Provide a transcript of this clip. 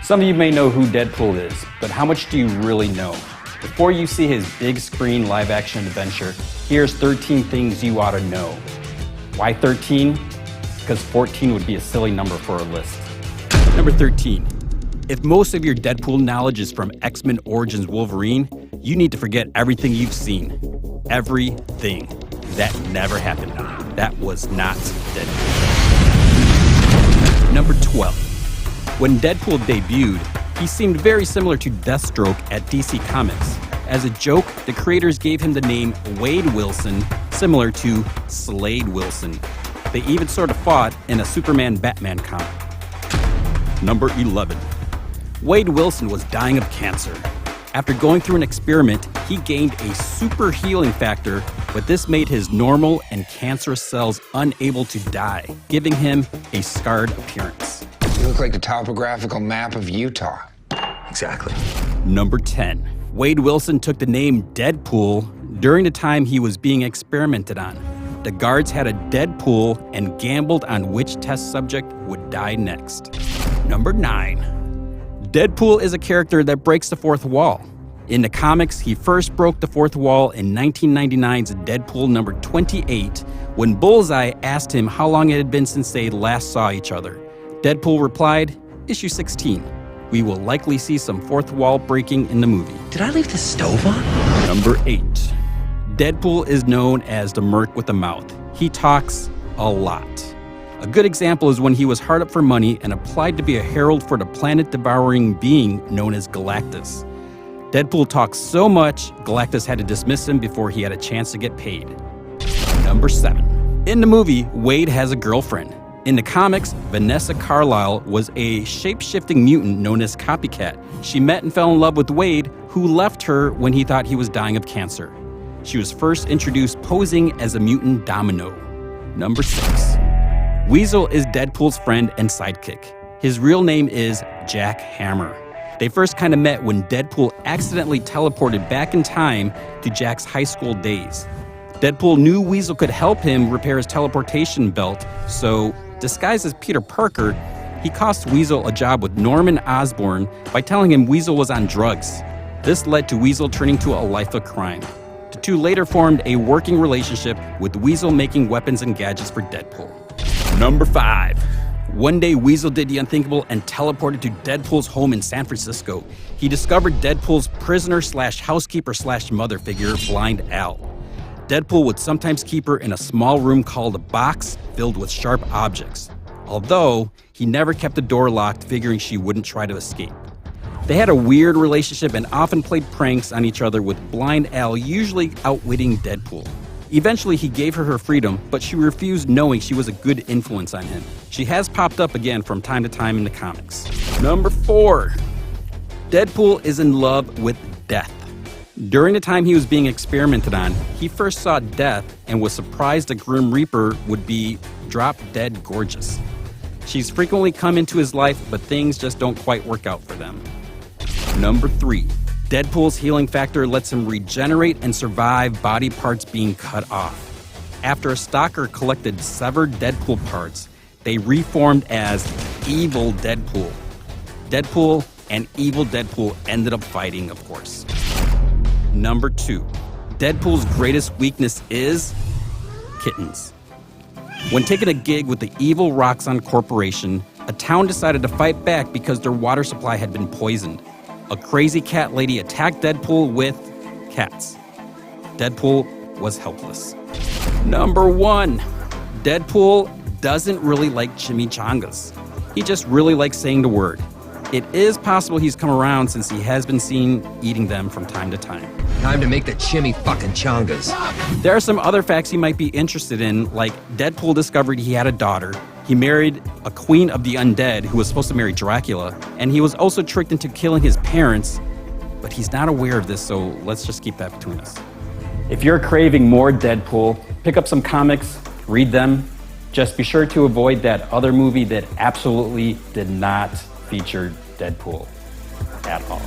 Some of you may know who Deadpool is, but how much do you really know? Before you see his big screen live action adventure, here's 13 things you ought to know. Why 13? Because 14 would be a silly number for a list. Number 13. If most of your Deadpool knowledge is from X-Men Origins Wolverine, you need to forget everything you've seen. Everything. That never happened. That was not Deadpool. Number 12. When Deadpool debuted, he seemed very similar to Deathstroke at DC Comics. As a joke, the creators gave him the name Wade Wilson, similar to Slade Wilson. They even sort of fought in a Superman-Batman comic. Number 11. Wade Wilson was dying of cancer. After going through an experiment, he gained a super healing factor, but this made his normal and cancerous cells unable to die, giving him a scarred appearance. You look like the topographical map of Utah. Exactly. Number 10. Wade Wilson took the name Deadpool during the time he was being experimented on. The guards had a Deadpool and gambled on which test subject would die next. Number 9. Deadpool is a character that breaks the fourth wall. In the comics, he first broke the fourth wall in 1999's Deadpool number 28 when Bullseye asked him how long it had been since they last saw each other. Deadpool replied, "Issue 16. We will likely see some fourth wall breaking in the movie." Did I leave the stove on? Number 8. Deadpool is known as the Merc with a Mouth. He talks a lot. A good example is when he was hard up for money and applied to be a herald for the planet-devouring being known as Galactus. Deadpool talks so much, Galactus had to dismiss him before he had a chance to get paid. Number 7. In the movie, Wade has a girlfriend. In the comics, Vanessa Carlyle was a shape-shifting mutant known as Copycat. She met and fell in love with Wade, who left her when he thought he was dying of cancer. She was first introduced posing as a mutant Domino. Number 6. Weasel is Deadpool's friend and sidekick. His real name is Jack Hammer. They first kind of met when Deadpool accidentally teleported back in time to Jack's high school days. Deadpool knew Weasel could help him repair his teleportation belt, so disguised as Peter Parker, he cost Weasel a job with Norman Osborn by telling him Weasel was on drugs. This led to Weasel turning to a life of crime. The two later formed a working relationship, with Weasel making weapons and gadgets for Deadpool. Number 5. One day, Weasel did the unthinkable and teleported to Deadpool's home in San Francisco. He discovered Deadpool's prisoner/housekeeper/mother figure, Blind Al. Deadpool would sometimes keep her in a small room called a box filled with sharp objects, although he never kept the door locked, figuring she wouldn't try to escape. They had a weird relationship and often played pranks on each other, with Blind Al usually outwitting Deadpool. Eventually, he gave her her freedom, but she refused, knowing she was a good influence on him. She has popped up again from time to time in the comics. Number 4. Deadpool is in love with Death. During the time he was being experimented on, he first saw Death and was surprised the Grim Reaper would be drop-dead gorgeous. She's frequently come into his life, but things just don't quite work out for them. Number 3. Deadpool's healing factor lets him regenerate and survive body parts being cut off. After a stalker collected severed Deadpool parts, they reformed as Evil Deadpool. Deadpool and Evil Deadpool ended up fighting, of course. Number 2. Deadpool's greatest weakness is kittens. When taking a gig with the evil Roxxon Corporation, a town decided to fight back because their water supply had been poisoned. A crazy cat lady attacked Deadpool with cats. Deadpool was helpless. Number 1. Deadpool doesn't really like chimichangas. He just really likes saying the word. It is possible he's come around, since he has been seen eating them from time to time. Time to make the chimmy fucking changas. There are some other facts you might be interested in, like Deadpool discovered he had a daughter. He married a queen of the undead who was supposed to marry Dracula, and he was also tricked into killing his parents, but he's not aware of this, so let's just keep that between us. If you're craving more Deadpool, pick up some comics, read them. Just be sure to avoid that other movie that absolutely did not feature Deadpool at all.